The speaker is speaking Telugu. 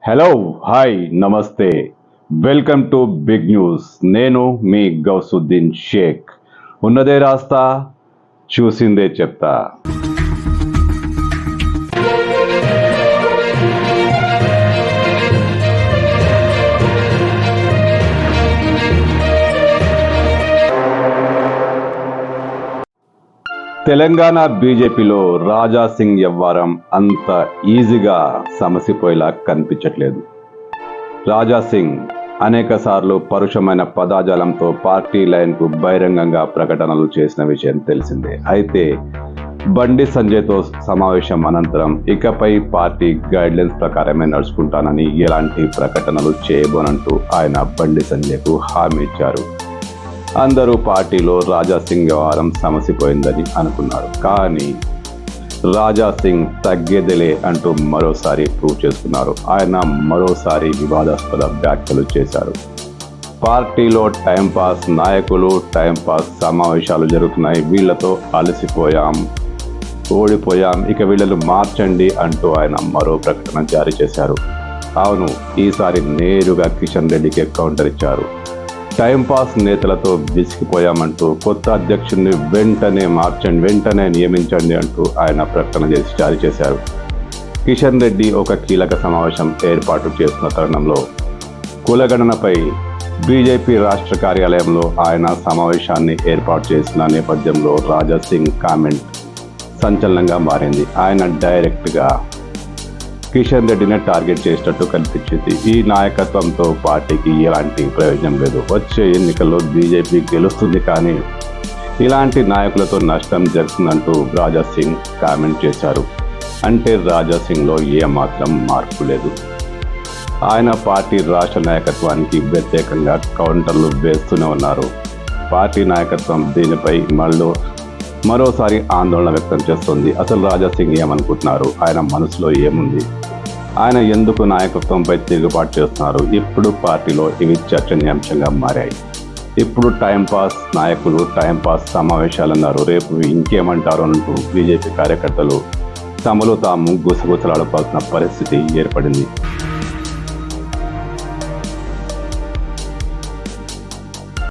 Hello, hi, namaste. Welcome to big news. నేను మీ గౌసుద్దీన్ షేక్. ఉన్నదే రాస్తా, చూసిందే చెప్తా. తెలంగాణ బీజేపీలో రాజా సింగ్ వ్యవహారం అంత ఈజీగా సమసిపోయేలా కనిపించట్లేదు. రాజా సింగ్ అనేక సార్లు పరుషమైన పదాజాలంతో పార్టీ లైన్కు బహిరంగంగా ప్రకటనలు చేసిన విషయం తెలిసిందే. అయితే బండి సంజయ్తో సమావేశం అనంతరం ఇకపై పార్టీ గైడ్లైన్స్ ప్రకారమే నడుచుకుంటానని ఎలాంటి ప్రకటనలు చేయబోనంటూ ఆయన బండి సంజయ్కు హామీ ఇచ్చారు. అందరూ పార్టీలో రాజా సింగ్ వ్యవహారం సమసిపోయిందని అనుకున్నారు. కానీ రాజా సింగ్ తగ్గేదిలే అంటూ మరోసారి ప్రూవ్ చేసుకున్నారు. ఆయన మరోసారి వివాదాస్పద వ్యాఖ్యలు చేశారు. పార్టీలో టైంపాస్ నాయకులు, టైంపాస్ సమావేశాలు జరుగుతున్నాయి, వీళ్లతో అలసిపోయాం, ఓడిపోయాం, ఇక వీళ్ళను మార్చండి అంటూ ఆయన మరో ప్రకటన జారీ చేశారు. అవును, ఈసారి నేరుగా కిషన్ రెడ్డికి కౌంటర్ ఇచ్చారు. టైంపాస్ నేతలతో విసిగిపోయామంటూ కొత్త అధ్యక్షుడిని వెంటనే నియమించండి అంటూ ఆయన ప్రకటన జారీ చేశారు. కిషన్ రెడ్డి ఒక కీలక సమావేశం ఏర్పాటు చేస్తున్న తరుణంలో కులగణనపై బీజేపీ రాష్ట్ర కార్యాలయంలో ఆయన సమావేశాన్ని ఏర్పాటు చేసిన నేపథ్యంలో రాజా సింగ్ కామెంట్ సంచలనంగా మారింది. ఆయన డైరెక్ట్గా కిషన్ రెడ్డిని టార్గెట్ చేసినట్టు కనిపించింది. ఈ నాయకత్వంతో పార్టీకి ఎలాంటి ప్రయోజనం లేదు. వచ్చే ఎన్నికల్లో బీజేపీ గెలుస్తుంది, కానీ ఇలాంటి నాయకులతో నష్టం జరుగుతుందంటూ రాజా సింగ్ కామెంట్ చేశారు. అంటే రాజా సింగ్లో ఏమాత్రం మార్పు లేదు. ఆయన పార్టీ రాష్ట్ర నాయకత్వానికి వ్యతిరేకంగా కౌంటర్లు వేస్తూనే ఉన్నారు. పార్టీ నాయకత్వం దీనిపై మరోసారి ఆందోళన వ్యక్తం చేస్తుంది. అసలు రాజా సింగ్ ఏమనుకుంటున్నారు? ఆయన మనసులో ఏముంది? ఆయన ఎందుకు నాయకత్వంపై తిరుగుబాటు చేస్తున్నారు? ఇప్పుడు పార్టీలో ఇవి చర్చనీయాంశంగా మారాయి. ఇప్పుడు టైంపాస్ నాయకులు, టైంపాస్ సమావేశాలు అన్నారు. రేపు ఇంకేమంటారు అంటూ బీజేపీ కార్యకర్తలు తమలో తాము గుసగుసలాడుకోవాల్సిన పరిస్థితి ఏర్పడింది.